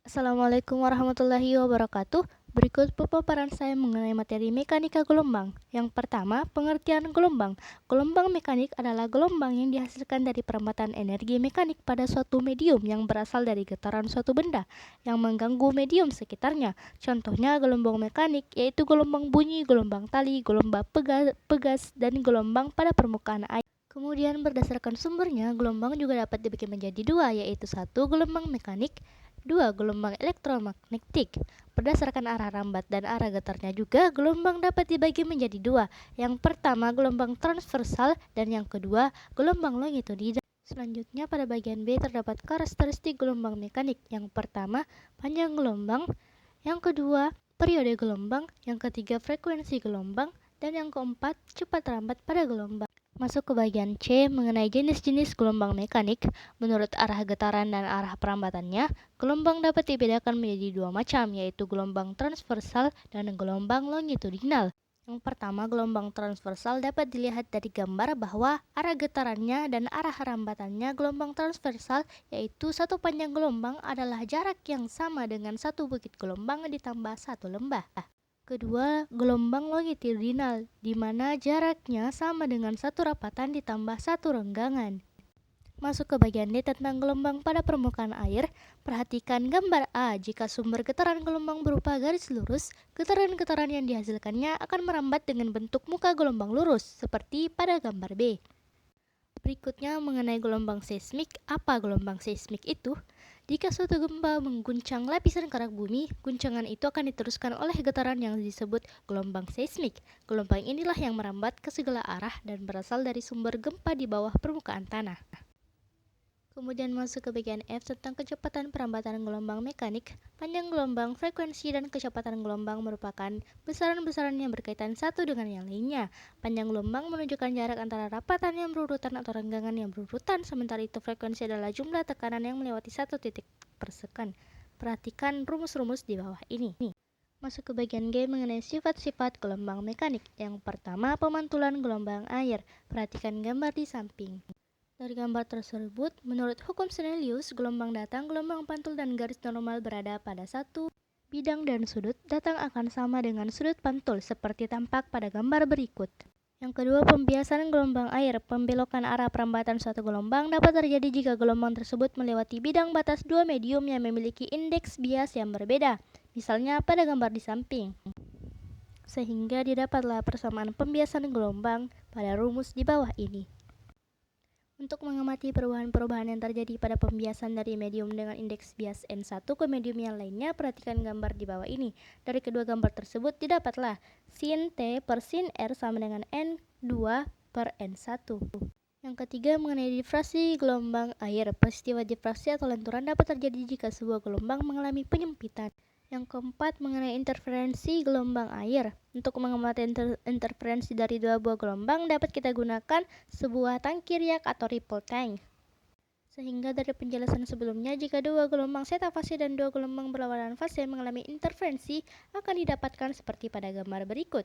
Assalamualaikum warahmatullahi wabarakatuh. Berikut pemaparan saya mengenai materi mekanika gelombang. Yang pertama, pengertian gelombang. Gelombang mekanik adalah gelombang yang dihasilkan dari perempatan energi mekanik pada suatu medium yang berasal dari getaran suatu benda yang mengganggu medium sekitarnya. Contohnya gelombang mekanik yaitu gelombang bunyi, gelombang tali, gelombang pegas, dan gelombang pada permukaan air. Kemudian berdasarkan sumbernya, gelombang juga dapat dibagi menjadi dua, yaitu satu gelombang mekanik, dua gelombang elektromagnetik. Berdasarkan arah rambat dan arah getarnya juga, gelombang dapat dibagi menjadi dua. Yang pertama gelombang transversal dan yang kedua gelombang longitudinal. Selanjutnya pada bagian B terdapat karakteristik gelombang mekanik. Yang pertama panjang gelombang, yang kedua periode gelombang, yang ketiga frekuensi gelombang, dan yang keempat cepat rambat pada gelombang. Masuk ke bagian C mengenai jenis-jenis gelombang mekanik. Menurut arah getaran dan arah perambatannya, gelombang dapat dibedakan menjadi dua macam, yaitu gelombang transversal dan gelombang longitudinal. Yang pertama, gelombang transversal dapat dilihat dari gambar bahwa arah getarannya dan arah rambatannya gelombang transversal, yaitu satu panjang gelombang adalah jarak yang sama dengan satu bukit gelombang ditambah satu lembah. Kedua, gelombang longitudinal, di mana jaraknya sama dengan satu rapatan ditambah satu renggangan. Masuk ke bagian D tentang gelombang pada permukaan air. Perhatikan gambar A. Jika sumber getaran gelombang berupa garis lurus, getaran-getaran yang dihasilkannya akan merambat dengan bentuk muka gelombang lurus, seperti pada gambar B. Berikutnya mengenai gelombang seismik. Apa gelombang seismik itu? Jika suatu gempa mengguncang lapisan kerak bumi, guncangan itu akan diteruskan oleh getaran yang disebut gelombang seismik. Gelombang inilah yang merambat ke segala arah dan berasal dari sumber gempa di bawah permukaan tanah. Kemudian masuk ke bagian F tentang kecepatan perambatan gelombang mekanik. Panjang gelombang, frekuensi, dan kecepatan gelombang merupakan besaran-besaran yang berkaitan satu dengan yang lainnya. Panjang gelombang menunjukkan jarak antara rapatan yang berurutan atau renggangan yang berurutan, sementara itu frekuensi adalah jumlah tekanan yang melewati satu titik per second. Perhatikan rumus-rumus di bawah ini. Masuk ke bagian G mengenai sifat-sifat gelombang mekanik. Yang pertama, pemantulan gelombang air. Perhatikan gambar di samping. Dari gambar tersebut, menurut hukum Snellius, gelombang datang, gelombang pantul, dan garis normal berada pada satu bidang dan sudut datang akan sama dengan sudut pantul, seperti tampak pada gambar berikut. Yang kedua, pembiasan gelombang air. Pembelokan arah perambatan suatu gelombang dapat terjadi jika gelombang tersebut melewati bidang batas dua medium yang memiliki indeks bias yang berbeda, misalnya pada gambar di samping. Sehingga didapatlah persamaan pembiasan gelombang pada rumus di bawah ini. Untuk mengamati perubahan-perubahan yang terjadi pada pembiasan dari medium dengan indeks bias N1 ke medium yang lainnya, perhatikan gambar di bawah ini. Dari kedua gambar tersebut didapatlah sin T per sin R sama dengan N2 per N1. Yang ketiga mengenai difrasi gelombang air. Peristiwa difrasi atau lenturan dapat terjadi jika sebuah gelombang mengalami penyempitan. Yang keempat mengenai interferensi gelombang air. Untuk mengamati interferensi dari dua buah gelombang dapat kita gunakan sebuah tangki riak atau ripple tank. Sehingga dari penjelasan sebelumnya, jika dua gelombang zeta fase dan dua gelombang berlawanan fase mengalami interferensi, akan didapatkan seperti pada gambar berikut.